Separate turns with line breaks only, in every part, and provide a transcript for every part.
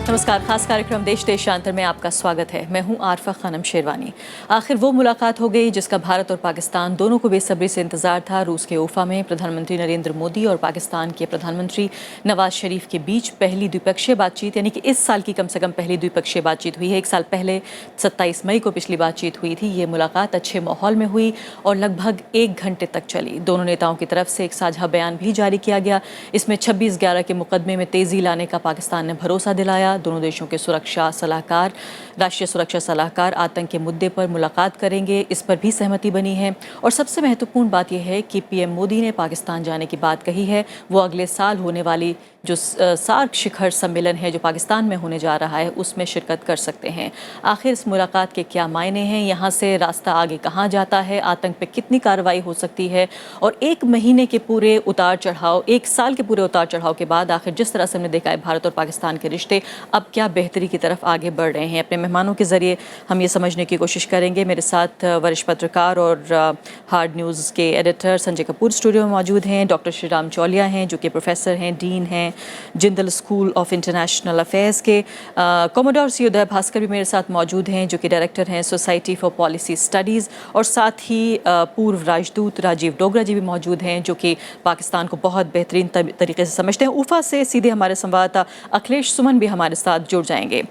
नमस्कार। खास कार्यक्रम देश देशांतर में आपका स्वागत है। मैं हूं आरफा खानम शेरवानी। आखिर वो मुलाकात हो गई जिसका भारत और पाकिस्तान दोनों को बेसब्री से इंतजार था। रूस के उफा में प्रधानमंत्री नरेंद्र मोदी और पाकिस्तान के प्रधानमंत्री नवाज शरीफ के बीच पहली द्विपक्षीय बातचीत, यानी कि इस साल की कम से कम पहली द्विपक्षीय बातचीत हुई है। 1 साल पहले 27 मई को पिछली बातचीत हुई थी। ये मुलाकात अच्छे माहौल में हुई और लगभग 1 घंटे तक चली। दोनों नेताओं की तरफ से एक साझा बयान भी जारी किया गया। इसमें 26/11 के मुकदमे में तेजी लाने का पाकिस्तान ने भरोसा दिलाया। दोनों देशों के सुरक्षा सलाहकार, राष्ट्रीय सुरक्षा सलाहकार आतंक के मुद्दे पर मुलाकात करेंगे, इस पर भी सहमति बनी है। और सबसे महत्वपूर्ण बात यह है कि पीएम मोदी ने पाकिस्तान जाने की बात कही है। वो अगले साल होने वाली जो सार्क शिखर सम्मेलन है जो पाकिस्तान में होने जा रहा है उसमें शिरकत कर सकते हैं। आखिर इस मुलाकात के क्या मायने हैं, यहाँ से रास्ता आगे कहाँ जाता है, आतंक पे कितनी कार्रवाई हो सकती है, और 1 महीने के पूरे उतार चढ़ाव, 1 साल के पूरे उतार चढ़ाव के बाद आखिर जिस तरह से हमने देखा है भारत और पाकिस्तान के रिश्ते अब क्या बेहतरी की तरफ आगे बढ़ रहे हैं। अपने मेहमानों के जरिए हम ये समझने की कोशिश करेंगे। मेरे साथ वरिष्ठ पत्रकार और हार्ड न्यूज़ के एडिटर संजय कपूर स्टूडियो में मौजूद हैं। डॉक्टर श्रीराम चौलिया हैं जो कि प्रोफेसर हैं, डीन हैं Jindal school of international affairs के। कॉमोडोर सी उदय भास्कर भी मेरे साथ मौजूद हैं जो कि डायरेक्टर हैं सोसाइटी फॉर पॉलिसी स्टडीज़। और साथ ही पूर्व राजदूत राजीव डोगरा जी भी मौजूद हैं जो कि पाकिस्तान को बहुत बेहतरीन तरीके से समझते हैं। उफा से सीधे हमारे संवाददाता अखिलेश सुमन भी हमारे साथ जुड़ जाएंगे।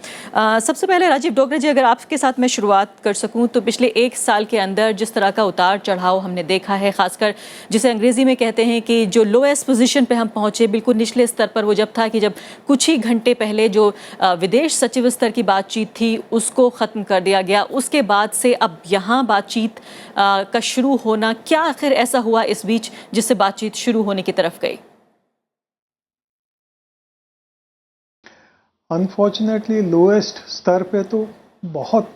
सबसे पहले राजीव डोगरा जी, अगर आपके साथ मैं शुरुआत कर सकूं तो पिछले 1 साल के अंदर जिस तरह का उतार चढ़ाव हमने देखा है, खासकर जिसे अंग्रेजी में कहते हैं कि जो लोएस्ट पोजीशन पे हम पहुंचे, बिल्कुल निचले स्तर पर वो जब था कि जब कुछ ही घंटे पहले जो विदेश सचिव स्तर की बातचीत थी उसको ख़त्म कर दिया गया। उसके बाद से अब यहाँ बातचीत का शुरू होना, क्या आखिर ऐसा हुआ इस बीच जिससे बातचीत शुरू होने की तरफ गई?
अनफॉर्चुनेटली लोएस्ट स्तर पे तो बहुत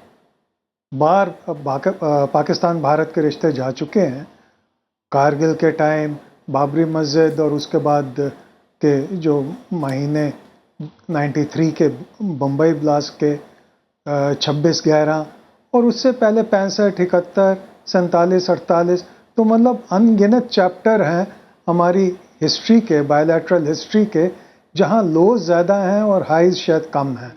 बार पाकिस्तान भारत के रिश्ते जा चुके हैं। कारगिल के टाइम, बाबरी मस्जिद, और उसके बाद के जो महीने 93 के बम्बई ब्लास्ट के 26/11, और उससे पहले 65, 71, 47, 48, तो मतलब अनगिनत चैप्टर हैं हमारी हिस्ट्री के, बायलैटरल हिस्ट्री के, जहां लोज ज़्यादा हैं और हाईज शायद कम हैं।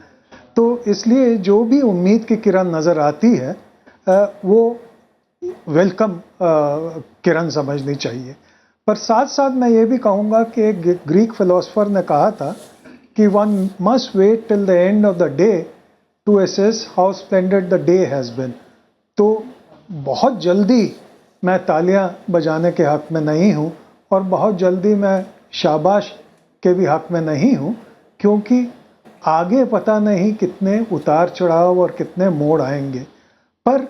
तो इसलिए जो भी उम्मीद की किरण नज़र आती है वो वेलकम किरण समझनी चाहिए। पर साथ साथ मैं ये भी कहूँगा कि एक ग्रीक फिलोसोफर ने कहा था कि one must wait till the end of the day to assess how splendid the day has been. तो बहुत जल्दी मैं तालियां बजाने के हक़ में नहीं हूँ और बहुत जल्दी मैं शाबाश के भी हक़ में नहीं हूँ, क्योंकि आगे पता नहीं कितने उतार चढ़ाव और कितने मोड़ आएंगे। पर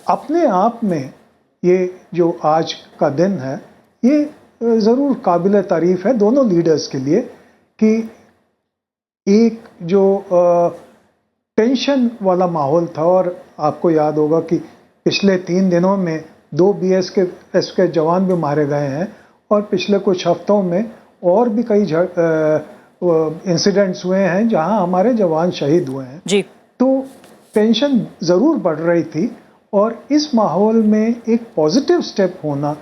अपने आप में ये जो आज का दिन है ये ज़रूर काबिल तारीफ़ है दोनों लीडर्स के लिए कि एक जो टेंशन वाला माहौल था, और आपको याद होगा कि पिछले 3 दिनों में 2 BSF के जवान भी मारे गए हैं और पिछले कुछ हफ्तों में और भी कई इंसिडेंट्स हुए हैं जहां हमारे जवान शहीद हुए हैं
जी।
तो टेंशन ज़रूर बढ़ रही थी, और इस माहौल में एक पॉजिटिव स्टेप होना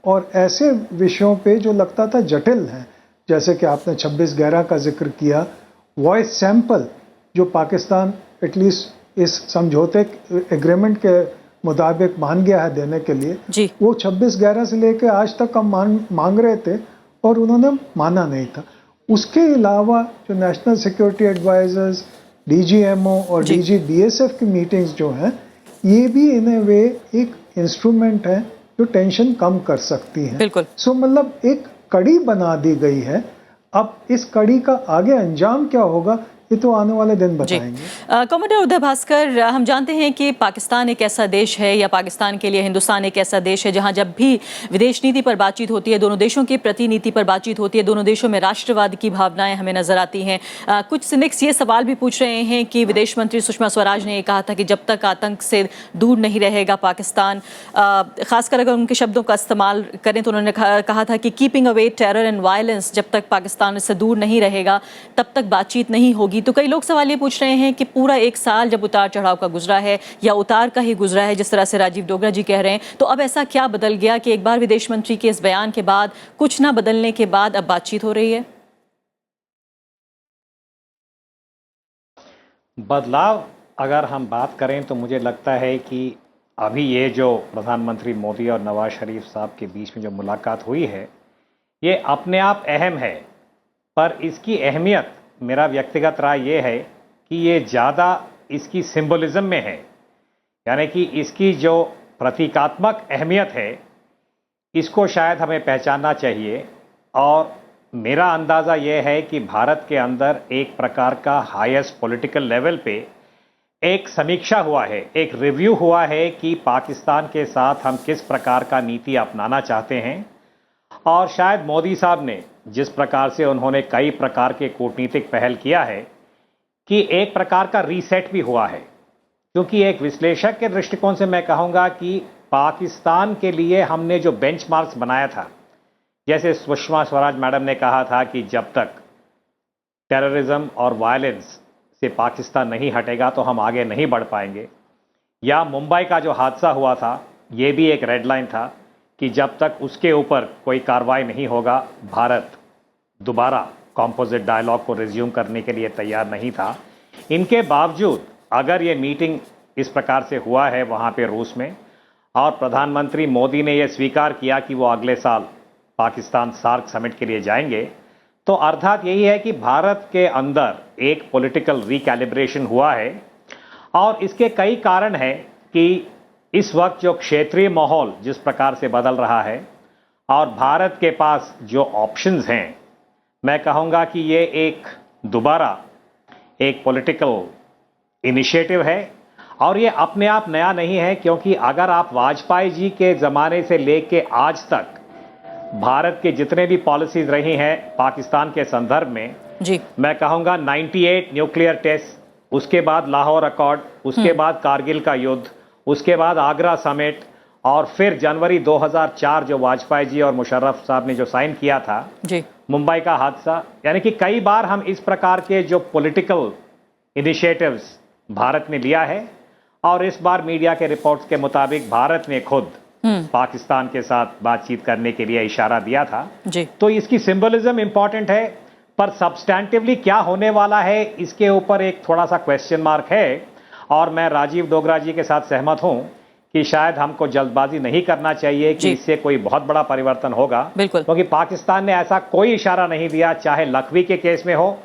और ऐसे विषयों पे जो लगता था जटिल हैं, जैसे कि आपने 26/11 का जिक्र किया, वॉइस सैंपल जो पाकिस्तान एटलीस्ट इस समझौते एग्रीमेंट के मुताबिक मान गया है देने के लिए
जी।
वो 26/11 से लेकर आज तक हम मांग रहे थे और उन्होंने माना नहीं था। उसके अलावा जो नेशनल सिक्योरिटी एडवाइजर्स, DGMO और DG BSF की मीटिंग्स जो हैं, ये भी इन ए वे एक इंस्ट्रूमेंट है जो टेंशन कम कर सकती है।
बिल्कुल।
सो मतलब एक कड़ी बना दी गई है। अब इस कड़ी का आगे अंजाम क्या होगा ये तो आने वाले दिन बताएंगे।
कॉमोडोर उदय भास्कर, हम जानते हैं कि पाकिस्तान एक ऐसा देश है, या पाकिस्तान के लिए हिंदुस्तान एक ऐसा देश है जहां जब भी विदेश नीति पर बातचीत होती है, दोनों देशों की प्रति नीति पर बातचीत होती है, दोनों देशों में राष्ट्रवाद की भावनाएं हमें नजर आती हैं। कुछ सिनिक्स ये सवाल भी पूछ रहे हैं कि विदेश मंत्री सुषमा स्वराज ने ये कहा था कि जब तक आतंक से दूर नहीं रहेगा पाकिस्तान, खासकर अगर उनके शब्दों का इस्तेमाल करें तो उन्होंने कहा था कि keeping away terror and violence, जब तक पाकिस्तान इससे दूर नहीं रहेगा तब तक बातचीत नहीं होगी। तो कई लोग सवाल ये पूछ रहे हैं कि पूरा 1 साल जब उतार चढ़ाव का गुजरा है, या उतार का ही गुजरा है जिस तरह से राजीव डोगरा जी कह रहे हैं, तो अब ऐसा क्या बदल गया कि एक बार विदेश मंत्री के इस बयान के बाद, कुछ ना बदलने के बाद अब बातचीत हो रही है?
बदलाव अगर हम बात करें तो मुझे लगता है कि अभी ये जो प्रधानमंत्री मोदी और नवाज शरीफ साहब के बीच में जो मुलाकात हुई है ये अपने आप अहम है, पर इसकी अहमियत मेरा व्यक्तिगत राय ये है कि ये ज़्यादा इसकी सिंबलिज्म में है, यानी कि इसकी जो प्रतीकात्मक अहमियत है इसको शायद हमें पहचानना चाहिए। और मेरा अंदाज़ा ये है कि भारत के अंदर एक प्रकार का हाईएस्ट पॉलिटिकल लेवल पे एक समीक्षा हुआ है, एक रिव्यू हुआ है कि पाकिस्तान के साथ हम किस प्रकार का नीति अपनाना चाहते हैं। और शायद मोदी साहब ने जिस प्रकार से उन्होंने कई प्रकार के कूटनीतिक पहल किया है कि एक प्रकार का रीसेट भी हुआ है, क्योंकि एक विश्लेषक के दृष्टिकोण से मैं कहूँगा कि पाकिस्तान के लिए हमने जो बेंचमार्क्स बनाया था, जैसे सुषमा स्वराज मैडम ने कहा था कि जब तक टेररिज्म और वायलेंस से पाकिस्तान नहीं हटेगा तो हम आगे नहीं बढ़ पाएंगे, या मुंबई का जो हादसा हुआ था ये भी एक रेड लाइन था कि जब तक उसके ऊपर कोई कार्रवाई नहीं होगा भारत दोबारा कॉम्पोजिट डायलॉग को रिज्यूम करने के लिए तैयार नहीं था। इनके बावजूद अगर ये मीटिंग इस प्रकार से हुआ है वहाँ पे रूस में, और प्रधानमंत्री मोदी ने यह स्वीकार किया कि वो अगले साल पाकिस्तान सार्क समिट के लिए जाएंगे, तो अर्थात यही है कि भारत के अंदर एक पॉलिटिकल रिकैलिब्रेशन हुआ है। और इसके कई कारण हैं कि इस वक्त जो क्षेत्रीय माहौल जिस प्रकार से बदल रहा है और भारत के पास जो ऑप्शंस हैं, मैं कहूँगा कि ये एक दोबारा एक पॉलिटिकल इनिशिएटिव है। और ये अपने आप नया नहीं है, क्योंकि अगर आप वाजपेयी जी के ज़माने से लेके आज तक भारत के जितने भी पॉलिसीज रही हैं पाकिस्तान के संदर्भ में
जी,
मैं कहूँगा 98 न्यूक्लियर टेस्ट, उसके बाद लाहौर अकॉर्ड, उसके बाद कारगिल का युद्ध, उसके बाद आगरा समिट, और फिर जनवरी 2004 जो वाजपेयी जी और मुशर्रफ साहब ने जो साइन किया था
जी,
मुंबई का हादसा, यानी कि कई बार हम इस प्रकार के जो पॉलिटिकल इनिशिएटिव्स भारत ने लिया है। और इस बार मीडिया के रिपोर्ट्स के मुताबिक भारत ने खुद पाकिस्तान के साथ बातचीत करने के लिए इशारा दिया था
जी।
तो इसकी सिंबलिज्म इंपॉर्टेंट है, पर सब्सटैंटिवली क्या होने वाला है इसके ऊपर एक थोड़ा सा क्वेश्चन मार्क है। और मैं राजीव डोगरा जी के साथ सहमत हूं कि शायद हमको जल्दबाजी नहीं करना चाहिए कि इससे कोई बहुत बड़ा परिवर्तन होगा,
बिल्कुल,
क्योंकि पाकिस्तान ने ऐसा कोई इशारा नहीं दिया, चाहे लखवी के केस में हो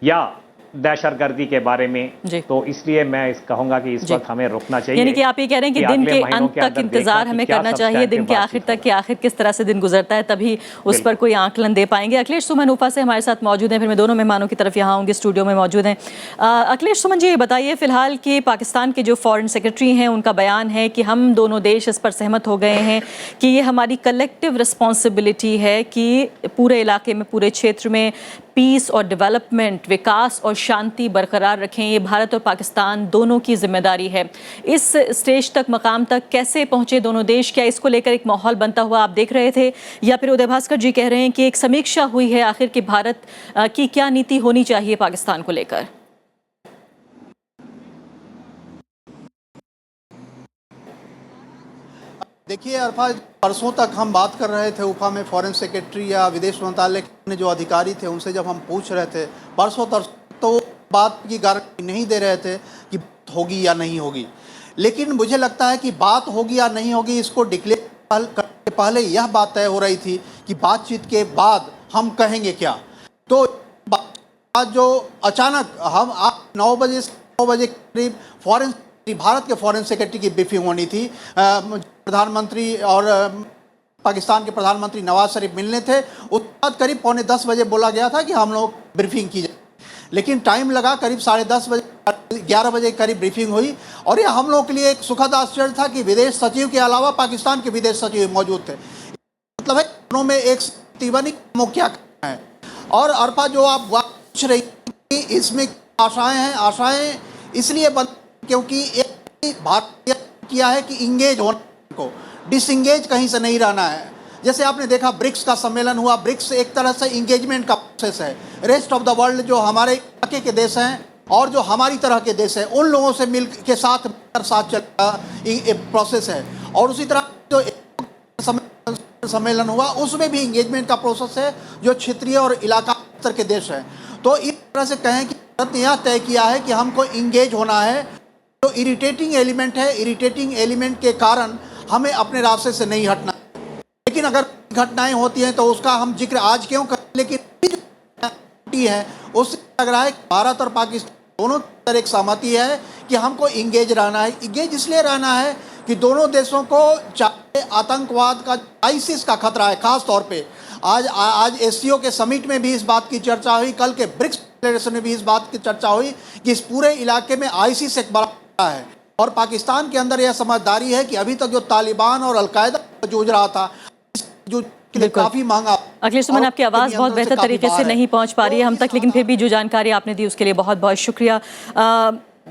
या दहशतगर्दी के बारे में। तो इसलिए मैं इस कहूंगा कि इस वक्त हमें रुकना चाहिए।
यानी कि आप ये कह रहे हैं कि दिन के अंत तक इंतजार हमें करना चाहिए, दिन के आखिर तक कि आखिर किस तरह से दिन गुजरता है, तभी उस पर कोई आकलन दे पाएंगे। अखिलेश सुमन उफा से हमारे साथ मौजूद हैं, फिर मैं दोनों मेहमानों की तरफ यहाँ आऊँगी, स्टूडियो में मौजूद हैं। अखिलेश सुमन जी, ये बताइए फिलहाल कि पाकिस्तान के जो फॉरेन सेक्रेटरी हैं उनका बयान है कि हम दोनों देश इस पर सहमत हो गए हैं कि ये हमारी कलेक्टिव रिस्पॉन्सिबिलिटी है कि पूरे इलाके में, पूरे क्षेत्र में पीस और डेवलपमेंट, विकास और शांति बरकरार रखें, ये भारत और पाकिस्तान दोनों की जिम्मेदारी है। इस स्टेज तक, मकाम तक कैसे पहुंचे दोनों देश? क्या इसको लेकर एक माहौल बनता हुआ आप देख रहे थे, या फिर उदय भास्कर जी कह रहे हैं कि एक समीक्षा हुई है आखिर कि भारत की क्या नीति होनी चाहिए पाकिस्तान को लेकर?
देखिए अरफा, परसों तक हम बात कर रहे थे उफा में फॉरेन सेक्रेटरी या विदेश मंत्रालय के जो अधिकारी थे उनसे जब हम पूछ रहे थे परसों तक, तो बात की गारंटी नहीं दे रहे थे कि बात होगी या नहीं होगी। लेकिन मुझे लगता है कि बात होगी या नहीं होगी इसको डिक्लेयर करने से पहले यह बात तय हो रही थी कि बातचीत के बाद हम कहेंगे क्या। तो आज जो अचानक हम 9 बजे करीब भारत के फॉरेन सेक्रेटरी की ब्रीफिंग होनी थी, प्रधानमंत्री और पाकिस्तान के प्रधानमंत्री नवाज शरीफ मिलने थे, उसके बाद करीब 9:45 बजे बोला गया था कि हम लोग ब्रीफिंग की जाए, लेकिन टाइम लगा, करीब 10:30 बजे 11 बजे करीब ब्रीफिंग हुई। और ये हम लोगों के लिए एक सुखद आश्चर्य था कि विदेश सचिव के अलावा पाकिस्तान के विदेश सचिव मौजूद थे। मतलब है दोनों में एक तीवनी क्या करना है। और अरफा, जो आप पूछ रही कि इसमें आशाएं हैं, आशाएं इसलिए क्योंकि एक भारत किया है कि इंगेज होने को, डिसंगेज कहीं से नहीं रहना है। जैसे आपने देखा ब्रिक्स का सम्मेलन हुआ, ब्रिक्स एक तरह से इंगेजमेंट का प्रोसेस है। रेस्ट ऑफ द वर्ल्ड जो हमारे इलाके के देश हैं और जो हमारी तरह के देश हैं, उन लोगों से मिल के साथ चलता प्रोसेस है। और उसी तरह जो सम्मेलन हुआ उसमें भी इंगेजमेंट का प्रोसेस है, जो क्षेत्रीय और इलाका स्तर के देश हैं। तो इस तरह से कहें कि भारत ने यह तय किया है कि हमको इंगेज होना है। जो इरिटेटिंग एलिमेंट है, इरिटेटिंग एलिमेंट के कारण हमें अपने रास्ते से नहीं हटना। लेकिन अगर घटनाएं होती हैं तो उसका हम जिक्र आज क्यों करें, लेकिन है उससे लग रहा है कि भारत और पाकिस्तान दोनों तरह एक सहमति है कि हमको इंगेज रहना है। इंगेज इसलिए रहना है कि दोनों देशों को चाहे आतंकवाद का, आईसिस का खतरा है, खास तौर पे आज एससीओ के समिट में भी इस बात की चर्चा हुई, कल के ब्रिक्स फेडरेशन में भी इस बात की चर्चा हुई कि इस पूरे इलाके में आईसिस एक बड़ा खतरा है। और पाकिस्तान के अंदर यह समझदारी है कि अभी तक जो तालिबान और अलकायदा जूझ रहा था, जो काफी महंगा।
अखिलेश सुमन, आपकी आवाज़ बहुत बेहतर तरीके से नहीं पहुंच पा रही है हम तक, लेकिन फिर भी जो जानकारी आपने दी उसके लिए बहुत बहुत शुक्रिया।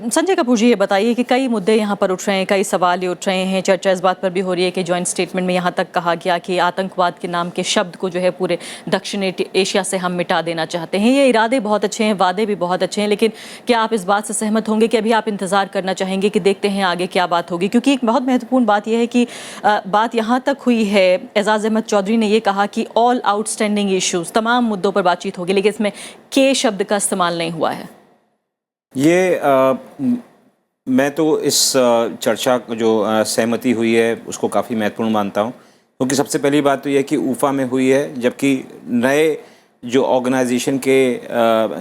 संजय कपूर जी, ये बताइए कि कई मुद्दे यहाँ पर उठ रहे हैं, कई सवाल ये उठ रहे हैं, चर्चा इस बात पर भी हो रही है कि जॉइंट स्टेटमेंट में यहाँ तक कहा गया कि आतंकवाद के नाम के शब्द को जो है पूरे दक्षिण एशिया से हम मिटा देना चाहते हैं। ये इरादे बहुत अच्छे हैं, वादे भी बहुत अच्छे हैं, लेकिन क्या आप इस बात से सहमत होंगे कि अभी आप इंतजार करना चाहेंगे कि देखते हैं आगे क्या बात होगी? क्योंकि एक बहुत महत्वपूर्ण बात यह है कि बात यहाँ तक हुई है, एजाज अहमद चौधरी ने ये कहा कि ऑल आउटस्टैंडिंग इशूज़, तमाम मुद्दों पर बातचीत होगी, लेकिन इसमें के शब्द का इस्तेमाल नहीं हुआ है।
ये मैं तो इस चर्चा जो सहमति हुई है उसको काफ़ी महत्वपूर्ण मानता हूँ, क्योंकि सबसे पहली बात तो यह कि ऊफा में हुई है, जबकि नए जो ऑर्गेनाइजेशन के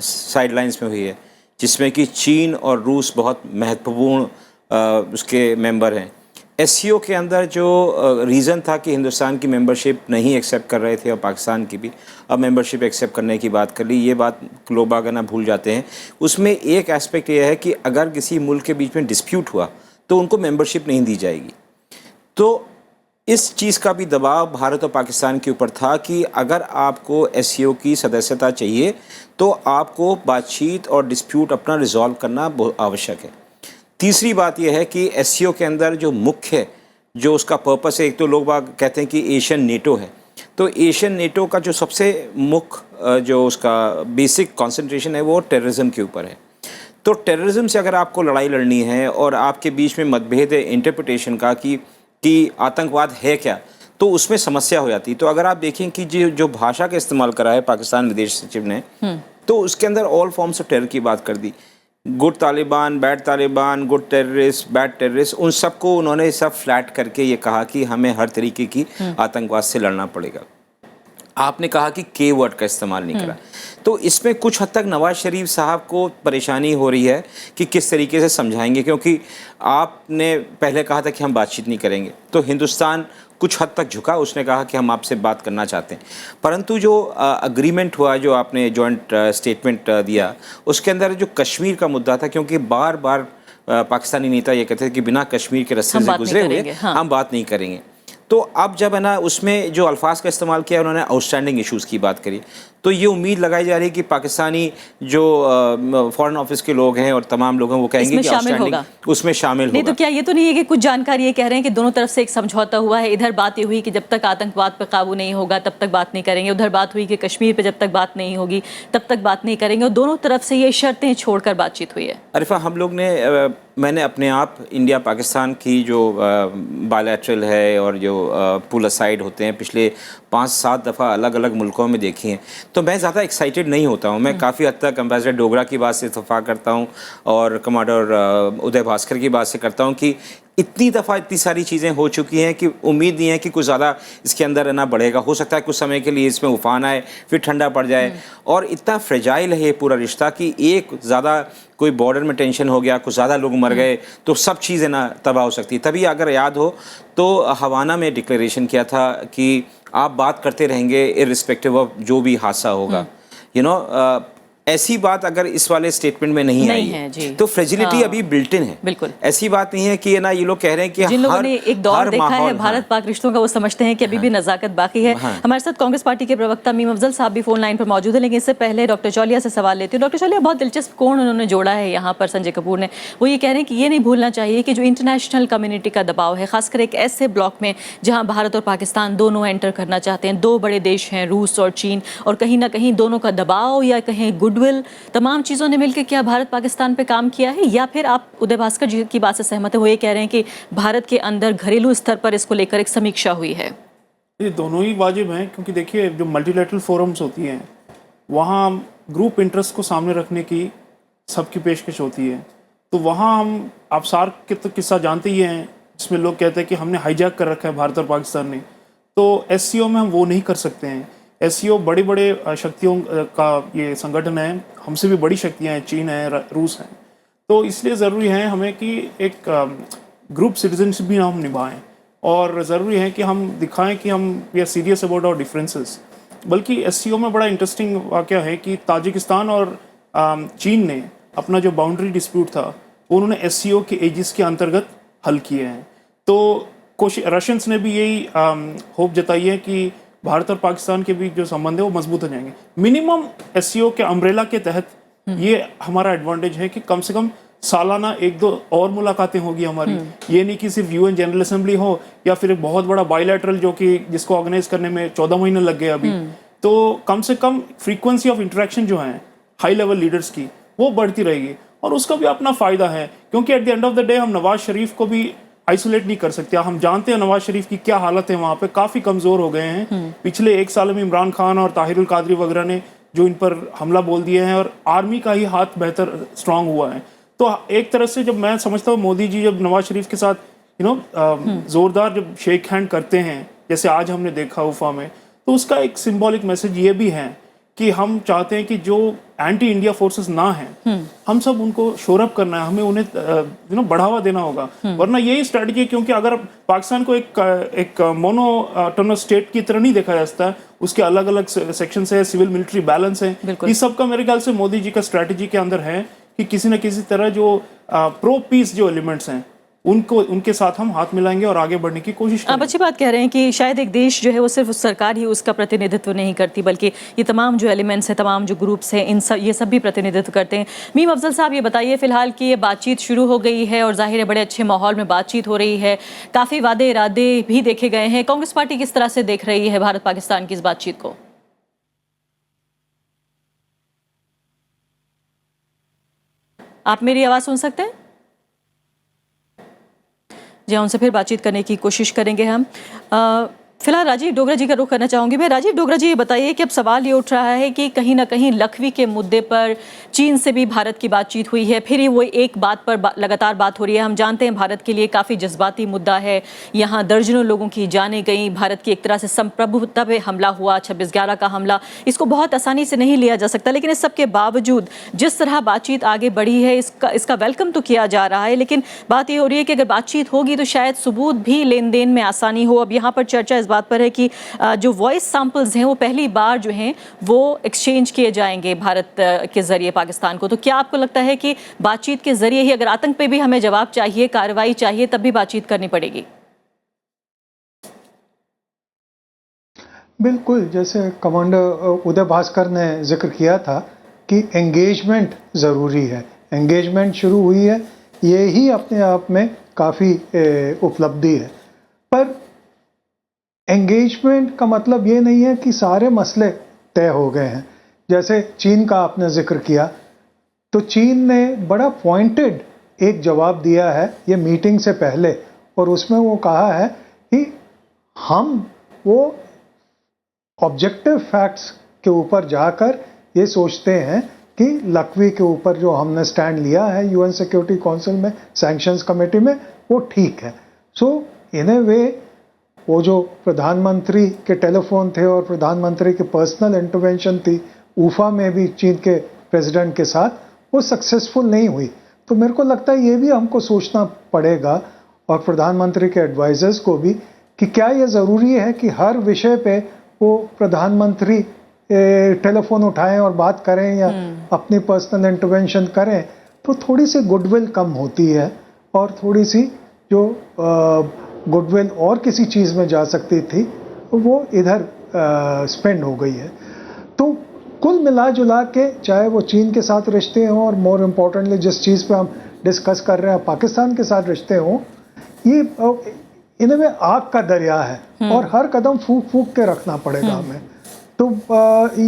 साइडलाइंस में हुई है, जिसमें कि चीन और रूस बहुत महत्वपूर्ण उसके मेंबर हैं। एससीओ के अंदर जो रीज़न था कि हिंदुस्तान की मेंबरशिप नहीं एक्सेप्ट कर रहे थे और पाकिस्तान की भी अब मेंबरशिप एक्सेप्ट करने की बात कर ली, ये बात लोग बाग ना भूल जाते हैं। उसमें एक एस्पेक्ट ये है कि अगर किसी मुल्क के बीच में डिस्प्यूट हुआ तो उनको मेंबरशिप नहीं दी जाएगी। तो इस चीज़ का भी दबाव भारत और पाकिस्तान के ऊपर था कि अगर आपको एससीओ की सदस्यता चाहिए तो आपको बातचीत और डिस्प्यूट अपना रिजॉल्व करना बहुत आवश्यक है। तीसरी बात यह है कि एससीओ के अंदर जो मुख्य जो उसका पर्पस है, एक तो लोग बाग कहते हैं कि एशियन नेटो है, तो एशियन नेटो का जो सबसे मुख्य जो उसका बेसिक कंसंट्रेशन है वो टेररिज्म के ऊपर है। तो टेररिज्म से अगर आपको लड़ाई लड़नी है और आपके बीच में मतभेद है इंटरप्रिटेशन का कि आतंकवाद है क्या, तो उसमें समस्या हो जाती है। तो अगर आप देखें कि जो भाषा का इस्तेमाल करा है पाकिस्तान विदेश सचिव ने, तो उसके अंदर ऑल फॉर्म्स ऑफ टेरर की बात कर दी। Good Taliban, good terrorist, bad terrorist, उन सबको उन्होंने सब फ्लैट करके ये कहा कि हमें हर तरीके की आतंकवाद से लड़ना पड़ेगा। आपने कहा कि के वर्ड का इस्तेमाल नहीं करा, तो इसमें कुछ हद तक नवाज शरीफ साहब को परेशानी हो रही है कि किस तरीके से समझाएंगे, क्योंकि आपने पहले कहा था कि हम बातचीत नहीं करेंगे, तो हिंदुस्तान कुछ हद तक झुका, उसने कहा कि हम आपसे बात करना चाहते हैं। परंतु जो अग्रीमेंट हुआ, जो आपने जॉइंट स्टेटमेंट दिया, उसके अंदर जो कश्मीर का मुद्दा था, क्योंकि बार बार पाकिस्तानी नेता ये कहते थे कि बिना कश्मीर के रास्ते से गुजरे हुए हम बात नहीं करेंगे। तो अब जब है ना उसमें जो अल्फाज का इस्तेमाल किया, उन्होंने आउटस्टैंडिंग इश्यूज़ की बात करी, तो ये उम्मीद लगाई जा रही है कि पाकिस्तानी जो फॉरेन ऑफिस के लोग हैं और तमाम लोग हैं वो कहेंगे कि आउटस्टैंडिंग उसमें शामिल
नहीं
होगा।
तो क्या ये तो नहीं है कि कुछ जानकारी ये कह रहे हैं कि दोनों तरफ से एक समझौता हुआ है? इधर बात ये हुई कि जब तक आतंकवाद पर काबू नहीं होगा तब तक बात नहीं करेंगे, उधर बात हुई कि कश्मीर पर जब तक बात नहीं होगी तब तक बात नहीं करेंगे, और दोनों तरफ से ये शर्तें छोड़कर बातचीत हुई है।
अरिफा, हम लोग ने मैंने अपने आप इंडिया पाकिस्तान की जो बायलैटरल है और जो पुल असाइड होते हैं पिछले 5-7 दफ़ा अलग अलग मुल्कों में देखी हैं, तो मैं ज़्यादा एक्साइटेड नहीं होता हूँ। मैं काफ़ी हद तक एम्बेसडर डोगरा की बात से इत्तेफाक करता हूँ और कमांडर उदय भास्कर की बात से करता हूँ कि इतनी दफ़ा इतनी सारी चीज़ें हो चुकी हैं कि उम्मीद नहीं है कि कुछ ज़्यादा इसके अंदर ना बढ़ेगा। हो सकता है कुछ समय के लिए इसमें उफान आए, फिर ठंडा पड़ जाए, और इतना फ्रेजाइल है ये पूरा रिश्ता कि एक ज़्यादा कोई बॉर्डर में टेंशन हो गया, कुछ ज़्यादा लोग मर गए, तो सब चीज़ें ना तबाह हो सकती। तभी अगर याद हो तो हवाना में डिक्लेरेशन किया था कि आप बात करते रहेंगे इर्रिस्पेक्टिव ऑफ जो भी हादसा होगा। ऐसी बात अगर इस वाले स्टेटमेंट में नहीं आई है तो फ्रेजिलिटी अभी बिल्ट इन है।
बिल्कुल
ऐसी बात नहीं है कि ये ना ये लोग कह रहे हैं कि
जिन लोगों ने एक दौर देखा है भारत पाक रिश्तों का, वो समझते हैं कि अभी भी नज़ाकत बाकी है। हमारे साथ कांग्रेस पार्टी के प्रवक्ता मीम अफजल साहब भी फोन लाइन पर मौजूद है, लेकिन इससे पहले डॉक्टर चौलिया से सवाल लेती हूँ। डॉक्टर चौलिया, बहुत दिलचस्प कोण उन्होंने जोड़ा है यहाँ पर संजय कपूर ने। वो ये कह रहे हैं कि ये नहीं भूलना चाहिए कि जो इंटरनेशनल कम्युनिटी का दबाव है, खासकर एक ऐसे ब्लॉक में जहाँ भारत और पाकिस्तान दोनों एंटर करना चाहते हैं, दो बड़े देश हैं रूस और चीन, और कहीं ना कहीं दोनों का दबाव या कहीं गुडविल, तमाम चीज़ों ने मिलकर क्या भारत पाकिस्तान पे काम किया है? या फिर आप उदय भास्कर जी की बात से सहमत हैं? वो ये कह रहे हैं कि भारत के अंदर घरेलू स्तर पर इसको लेकर एक समीक्षा हुई है।
ये दोनों ही वाजिब हैं, क्योंकि देखिए जो मल्टीलैटरल फोरम्स होती हैं वहाँ ग्रुप इंटरेस्ट को सामने रखने की सबकी पेशकश होती है। तो वहाँ हम, आप सार्क के तो किस्सा जानते ही हैं, जिसमें लोग कहते हैं कि हमने हाईजैक कर रखा है भारत और पाकिस्तान ने। तो एससीओ में हम वो नहीं कर सकते हैं। एससीओ बड़े बड़े शक्तियों का ये संगठन है, हमसे भी बड़ी शक्तियाँ हैं, चीन है, रूस हैं। तो इसलिए ज़रूरी है हमें कि एक ग्रुप सिटीजनशिप भी हम निभाएं, और ज़रूरी है कि हम दिखाएं कि हम we are serious about our differences. बल्कि एससीओ में बड़ा इंटरेस्टिंग वाक़या है कि ताजिकिस्तान और चीन ने अपना जो बाउंड्री डिस्प्यूट था वो उन्होंने एससीओ के एजिस के अंतर्गत हल किए हैं। तो रशियंस ने भी यही होप जताई है कि भारत और पाकिस्तान के बीच जो संबंध है वो मजबूत हो जाएंगे। मिनिमम एससीओ के अम्ब्रेला के तहत ये हमारा एडवांटेज है कि कम से कम सालाना 1-2 और मुलाकातें होगी हमारी। ये नहीं कि सिर्फ यूएन जनरल असेंबली हो या फिर एक बहुत बड़ा बायलैटरल जो कि जिसको ऑर्गेनाइज करने में 14 महीने लग गए अभी। तो कम से कम फ्रीक्वेंसी ऑफ इंटरेक्शन जो है हाई लेवल लीडर्स की वो बढ़ती रहेगी, और उसका भी अपना फायदा है, क्योंकि at the end of the day हम नवाज शरीफ को भी आइसोलेट नहीं कर सकते। हम जानते हैं नवाज शरीफ की क्या हालत है, वहाँ पे काफ़ी कमज़ोर हो गए हैं। पिछले 1 साल में इमरान खान और ताहिरुल कादरी वगैरह ने जो इन पर हमला बोल दिए हैं, और आर्मी का ही हाथ बेहतर स्ट्रांग हुआ है। तो एक तरह से जब मैं समझता हूँ मोदी जी जब नवाज शरीफ के साथ ज़ोरदार जब शेक हैंड करते हैं, जैसे आज हमने देखा उफा में, तो उसका एक सिंबॉलिक मैसेज ये भी है कि हम चाहते हैं कि जो एंटी इंडिया फोर्सेस ना हैं, हम सब उनको शोरअप करना है, हमें उन्हें बढ़ावा देना होगा। वरना यही स्ट्रेटजी है, क्योंकि अगर पाकिस्तान को एक मोनोटोनस स्टेट की तरह नहीं देखा जा सकता, उसके अलग अलग सेक्शन है, सिविल मिलिट्री बैलेंस है, इस सब का मेरे ख्याल से मोदी जी का स्ट्रेटजी के अंदर है कि किसी न किसी तरह जो प्रो पीस जो एलिमेंट्स हैं उनके साथ हम हाथ मिलाएंगे और आगे बढ़ने की कोशिश करेंगे।
आप अच्छी बात कह रहे हैं कि शायद एक देश जो है वो सिर्फ सरकार ही उसका प्रतिनिधित्व नहीं करती, बल्कि ये तमाम जो एलिमेंट्स हैं, तमाम जो ग्रुप्स हैं, ये सब भी प्रतिनिधित्व करते हैं। मीम अफजल साहब, ये बताइए फिलहाल कि ये बातचीत शुरू हो गई है और जाहिर है बड़े अच्छे माहौल में बातचीत हो रही है, काफ़ी वादे इरादे भी देखे गए हैं। कांग्रेस पार्टी किस तरह से देख रही है भारत पाकिस्तान की इस बातचीत को? आप मेरी आवाज़ सुन सकते हैं? जी, उनसे फिर बातचीत करने की कोशिश करेंगे हम। फिलहाल राजीव डोगरा जी का रुख करना चाहूँगी मैं। राजीव डोगरा जी, ये बताइए कि अब सवाल ये उठ रहा है कि कहीं ना कहीं लखवी के मुद्दे पर चीन से भी भारत की बातचीत हुई है, फिर वो एक बात पर लगातार बात हो रही है। हम जानते हैं भारत के लिए काफ़ी जज्बाती मुद्दा है, यहाँ दर्जनों लोगों की जानें गई, भारत की एक तरह से संप्रभुता पे हमला हुआ, 26/11 का हमला, इसको बहुत आसानी से नहीं लिया जा सकता। लेकिन इस सब के बावजूद जिस तरह बातचीत आगे बढ़ी है, इसका वेलकम तो किया जा रहा है, लेकिन बात ये हो रही है कि अगर बातचीत होगी तो शायद सबूत भी लेन देन में आसानी हो। अब यहाँ पर चर्चा इस बात पर है कि जो वॉइस सैंपल्स हैं वो पहली बार जो हैं वो एक्सचेंज किए जाएंगे भारत के जरिए पाकिस्तान को। तो क्या आपको लगता है कि बातचीत के जरिए ही, अगर आतंक पे भी हमें जवाब चाहिए, कार्रवाई चाहिए, तब भी बातचीत करनी पड़ेगी?
बिल्कुल, जैसे कमांडर उदय भास्कर ने जिक्र किया था कि एंगेजमेंट ज़रूरी है। एंगेजमेंट शुरू हुई है, ये ही अपने आप में काफ़ी उपलब्धि है। पर एंगेजमेंट का मतलब ये नहीं है कि सारे मसले तय हो गए हैं। जैसे चीन का आपने जिक्र किया, तो चीन ने बड़ा पॉइंटेड एक जवाब दिया है ये मीटिंग से पहले, और उसमें वो कहा है कि हम वो ऑब्जेक्टिव फैक्ट्स के ऊपर जाकर ये सोचते हैं कि लखवी के ऊपर जो हमने स्टैंड लिया है यूएन सिक्योरिटी काउंसिल में, सैंक्शंस कमेटी में, वो ठीक है। सो इन ए वे वो जो प्रधानमंत्री के टेलीफोन थे और प्रधानमंत्री की पर्सनल इंटरवेंशन थी उफा में भी चीन के प्रेसिडेंट के साथ, वो सक्सेसफुल नहीं हुई। तो मेरे को लगता है ये भी हमको सोचना पड़ेगा, और प्रधानमंत्री के एडवाइजर्स को भी, कि क्या ये ज़रूरी है कि हर विषय पे वो प्रधानमंत्री टेलीफोन उठाएं और बात करें या अपनी पर्सनल इंटरवेंशन करें। तो थोड़ी सी गुडविल कम होती है, और थोड़ी सी जो गुडविल और किसी चीज़ में जा सकती थी वो इधर स्पेंड हो गई है। तो कुल मिला जुला के, चाहे वो चीन के साथ रिश्ते हों और मोर इम्पोर्टेंटली जिस चीज़ पे हम डिस्कस कर रहे हैं पाकिस्तान के साथ रिश्ते हों, ये इनमें आग का दरिया है और हर कदम फूक फूक के रखना पड़ेगा हमें। तो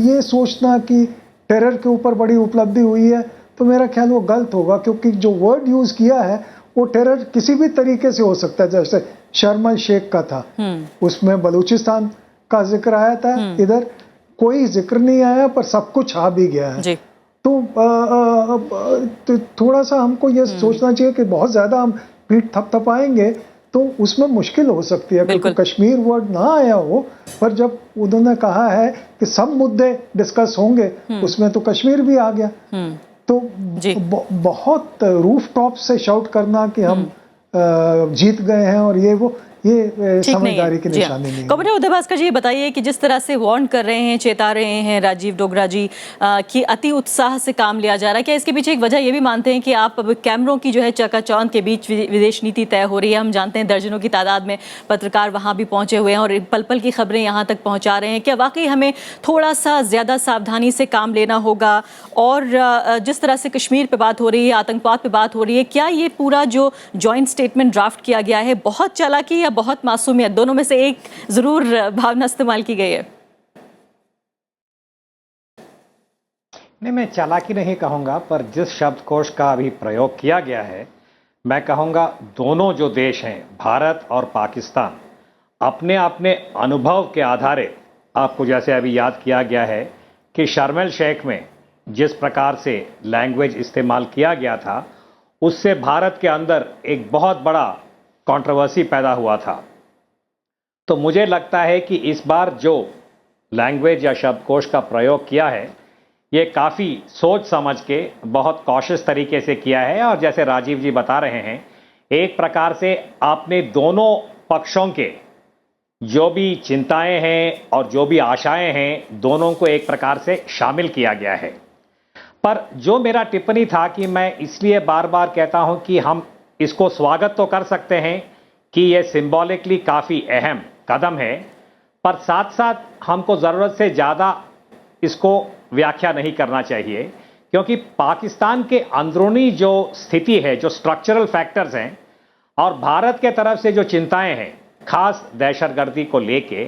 ये सोचना कि टेरर के ऊपर बड़ी उपलब्धि हुई है, तो मेरा ख्याल वो गलत होगा, क्योंकि जो वर्ड यूज़ किया है वो टेरर किसी भी तरीके से हो सकता है। जैसे शर्म अल शेख का था, उसमें बलूचिस्तान का जिक्र आया था, इधर कोई जिक्र नहीं आया, पर सब कुछ आ भी गया है। तो थोड़ा सा हमको ये सोचना चाहिए कि बहुत ज़्यादा हम पीठ थपथपाएंगे तो उसमें मुश्किल हो सकती है, क्योंकि कश्मीर वर्ड ना आया हो, पर जब उन्होंने कहा है कि सब मुद्दे डिस्कस होंगे, उसमें तो कश्मीर भी आ गया। तो बहुत रूफ टॉप से शाउट करना कि हम जीत गए हैं और ये समझदारी की निशानी नहीं है।
कॉमरेड उदय भास्कर जी, बताइए कि जिस तरह से वार्न कर रहे हैं, चेता रहे हैं राजीव डोगरा जी कि अति उत्साह से काम लिया जा रहा है, क्या इसके पीछे एक वजह ये भी मानते हैं कि आप अब कैमरों की जो है चकाचौंध के बीच विदेश नीति तय हो रही है? हम जानते हैं दर्जनों की तादाद में पत्रकार वहाँ भी पहुँचे हुए हैं और पल पल की खबरें यहाँ तक पहुँचा रहे हैं। क्या वाकई हमें थोड़ा सा ज़्यादा सावधानी से काम लेना होगा? और जिस तरह से कश्मीर पर बात हो रही है, आतंकवाद पर बात हो रही है, क्या ये पूरा जो जॉइंट स्टेटमेंट ड्राफ्ट किया गया है बहुत चालाकी बहुत मासूमियत, दोनों में से एक जरूर भावना इस्तेमाल की गई है?
नहीं, मैं चालाकी नहीं कहूँगा, पर जिस शब्दकोश का अभी प्रयोग किया गया है, मैं कहूँगा दोनों जो देश हैं, भारत और पाकिस्तान, अपने अपने अनुभव के आधारित, आपको जैसे अभी याद किया गया है कि शर्म एल शेख में जिस प्रकार से लैंग्वेज इस्तेमाल किया गया था, उससे भारत के अंदर एक बहुत बड़ा कंट्रोवर्सी पैदा हुआ था। तो मुझे लगता है कि इस बार जो लैंग्वेज या शब्दकोश का प्रयोग किया है, ये काफ़ी सोच समझ के बहुत कॉशियस तरीके से किया है। और जैसे राजीव जी बता रहे हैं, एक प्रकार से आपने दोनों पक्षों के जो भी चिंताएं हैं और जो भी आशाएं हैं, दोनों को एक प्रकार से शामिल किया गया है। पर जो मेरा टिप्पणी था कि मैं इसलिए बार बार कहता हूं कि हम इसको स्वागत तो कर सकते हैं कि ये सिंबॉलिकली काफ़ी अहम कदम है, पर साथ साथ हमको ज़रूरत से ज़्यादा इसको व्याख्या नहीं करना चाहिए, क्योंकि पाकिस्तान के अंदरूनी जो स्थिति है, जो स्ट्रक्चरल फैक्टर्स हैं, और भारत के तरफ से जो चिंताएं हैं, खास दहशतगर्दी को लेके,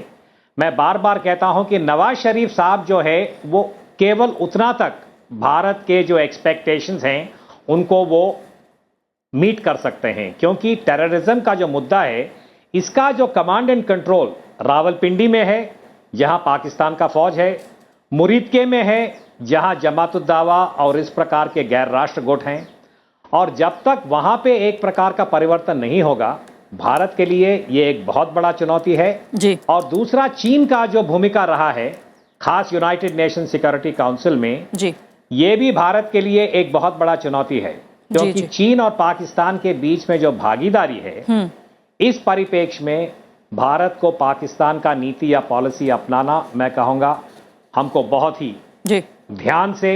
मैं बार बार कहता हूं कि नवाज शरीफ साहब जो है वो केवल उतना तक भारत के जो एक्सपेक्टेशंस हैं उनको वो मीट कर सकते हैं, क्योंकि टेररिज्म का जो मुद्दा है, इसका जो कमांड एंड कंट्रोल रावलपिंडी में है, जहां पाकिस्तान का फौज है, मुरीदके में है, जहां जमात-उद-दावा और इस प्रकार के गैर राष्ट्र गुट हैं। और जब तक वहां पे एक प्रकार का परिवर्तन नहीं होगा, भारत के लिए ये एक बहुत बड़ा चुनौती है
जी।
और दूसरा, चीन का जो भूमिका रहा है, खास यूनाइटेड नेशन सिक्योरिटी काउंसिल में जी, ये भी भारत के लिए एक बहुत बड़ा चुनौती है, क्योंकि चीन और पाकिस्तान के बीच में जो भागीदारी है, इस परिप्रेक्ष्य में भारत को पाकिस्तान का नीति या पॉलिसी अपनाना, मैं कहूँगा, हमको बहुत ही ध्यान से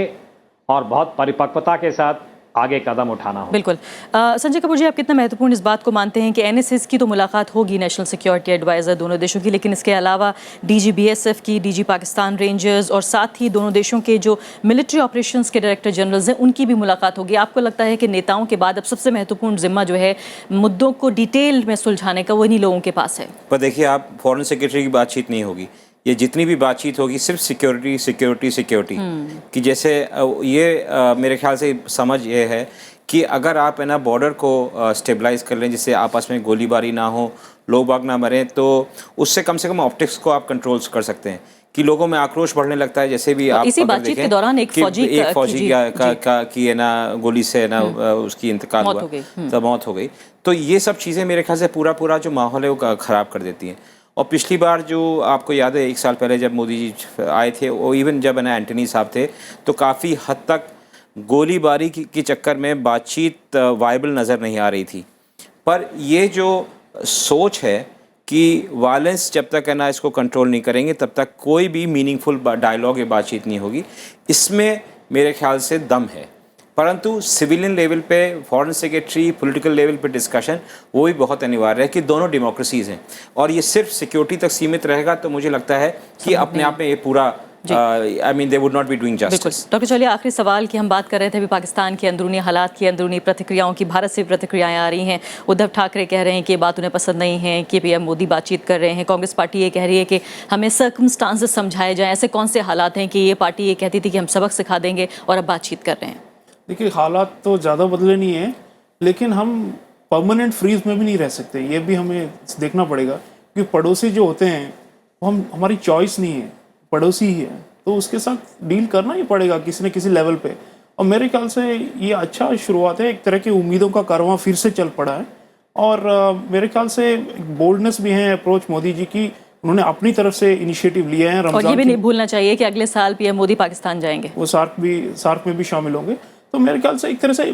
और बहुत परिपक्वता के साथ आगे कदम उठाना होगा।
बिल्कुल। संजय कपूर जी, आप कितना महत्वपूर्ण इस बात को मानते हैं कि एनएसएस की तो मुलाकात होगी, नेशनल सिक्योरिटी एडवाइज़र दोनों देशों की, लेकिन इसके अलावा डीजी बीएसएफ की, डीजी पाकिस्तान रेंजर्स और साथ ही दोनों देशों के जो मिलिट्री ऑपरेशंस के डायरेक्टर जनरल्स हैं, उनकी भी मुलाकात होगी। आपको लगता है कि नेताओं के बाद अब सबसे महत्वपूर्ण जिम्मा जो है मुद्दों को डिटेल में सुलझाने का, वो इन्हीं लोगों के पास है?
पर देखिए, आप फॉरेन सेक्रेटरी की बातचीत नहीं होगी, ये जितनी भी बातचीत होगी सिर्फ सिक्योरिटी सिक्योरिटी सिक्योरिटी कि जैसे ये मेरे ख्याल से समझ ये है कि अगर आप है ना बॉर्डर को स्टेबलाइज कर लें, जिससे आपस में गोलीबारी ना हो, लोग बाग ना मरें, तो उससे कम से कम ऑप्टिक्स को आप कंट्रोल्स कर सकते हैं कि लोगों में आक्रोश बढ़ने लगता है। जैसे भी आप
इसी बातचीत के दौरान एक फौजी
की है ना गोली से है ना उसकी इंतकाल हुआ, तो मौत हो गई। तो ये सब चीज़ें मेरे ख्याल से पूरा जो माहौल है वो ख़राब कर देती हैं। और पिछली बार जो आपको याद है, 1 साल पहले जब मोदी जी आए थे, वो इवन जब है ना एंटनी साहब थे, तो काफ़ी हद तक गोलीबारी के चक्कर में बातचीत वायबल नज़र नहीं आ रही थी। पर ये जो सोच है कि वायलेंस जब तक है ना इसको कंट्रोल नहीं करेंगे, तब तक कोई भी मीनिंगफुल डायलॉग या बातचीत नहीं होगी, इसमें मेरे ख्याल से दम है। परंतु सिविलियन लेवल पे, फॉरेन सेक्रेटरी, पॉलिटिकल लेवल पे डिस्कशन वो भी बहुत अनिवार्य है कि दोनों डेमोक्रेसीज़ हैं, और ये सिर्फ सिक्योरिटी तक सीमित रहेगा तो मुझे लगता है कि अपने आप में ये पूरा I mean they would not be doing justice.
Doctor, चलिए आखिरी सवाल की हम बात कर रहे थे अभी पाकिस्तान के अंदरूनी हालात की, अंदरूनी प्रतिक्रियाओं की, भारत से प्रतिक्रियाएं आ रही हैं। उद्धव ठाकरे कह रहे हैं कि ये बात उन्हें पसंद नहीं है कि पीएम मोदी बातचीत कर रहे हैं। कांग्रेस पार्टी ये कह रही है कि हमें सर्कमस्टांसेस समझाए जाएं। ऐसे कौन से हालात हैं कि ये पार्टी ये कहती थी कि हम सबक सिखा देंगे और अब बातचीत कर रहे हैं? देखिए,
हालात तो ज़्यादा बदले नहीं हैं, लेकिन हम परमानेंट फ्रीज में भी नहीं रह सकते, ये भी हमें देखना पड़ेगा। क्योंकि पड़ोसी जो होते हैं वो हमारी चॉइस नहीं है, पड़ोसी ही है। तो उसके साथ डील करना ही पड़ेगा किसी न किसी लेवल पे। और मेरे ख्याल से ये अच्छा शुरुआत है, एक तरह की उम्मीदों का कारवां फिर से चल पड़ा है। और मेरे ख्याल से बोल्डनेस भी है अप्रोच मोदी जी की, उन्होंने अपनी तरफ से इनिशिएटिव लिए हैं।
और ये भी नहीं भूलना चाहिए कि अगले साल पीएम मोदी पाकिस्तान जाएंगे,
वो सार्क में भी शामिल होंगे। तो मेरे ख्याल से एक तरह से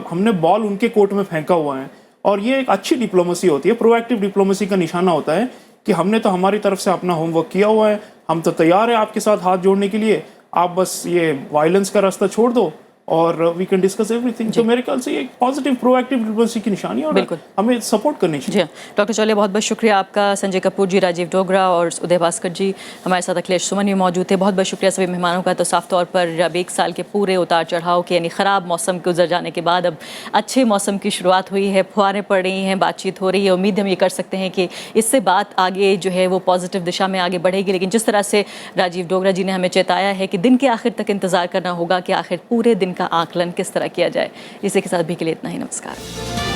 हमने बॉल उनके कोर्ट में फेंका हुआ है, और ये एक अच्छी डिप्लोमेसी होती है, प्रोएक्टिव डिप्लोमेसी का निशाना होता है कि हमने तो हमारी तरफ से अपना होमवर्क किया हुआ है, हम तो तैयार है आपके साथ हाथ जोड़ने के लिए, आप बस ये वायलेंस का रास्ता छोड़ दो और वी कैन डिस्कस एवरीथिंग। तो मेरे ख्याल से ये एक पॉजिटिव प्रोएक्टिव डिप्लोमेसी की निशानी है और हमें सपोर्ट करनी चाहिए।
जी हाँ, डॉक्टर चौले बहुत बहुत शुक्रिया आपका। संजय कपूर जी, राजीव डोगरा और उदय भास्कर जी हमारे साथ, अखिलेश सुमन भी मौजूद थे। बहुत बहुत शुक्रिया सभी मेहमानों का। तो साफ तौर पर अब एक साल के पूरे उतार चढ़ाव के, यानी ख़राब मौसम के गुजर जाने के बाद अब अच्छे मौसम की शुरुआत हुई है, फुहारें पड़ रही हैं, बातचीत हो रही है। उम्मीद हम ये कर सकते हैं कि इससे बात आगे जो है वो पॉजिटिव दिशा में आगे बढ़ेगी। लेकिन जिस तरह से राजीव डोगरा जी ने हमें चेताया है कि दिन के आखिर तक इंतजार करना होगा कि आखिर पूरे दिन का आकलन किस तरह किया जाए। इसी के साथ भी के लिए इतना ही। नमस्कार।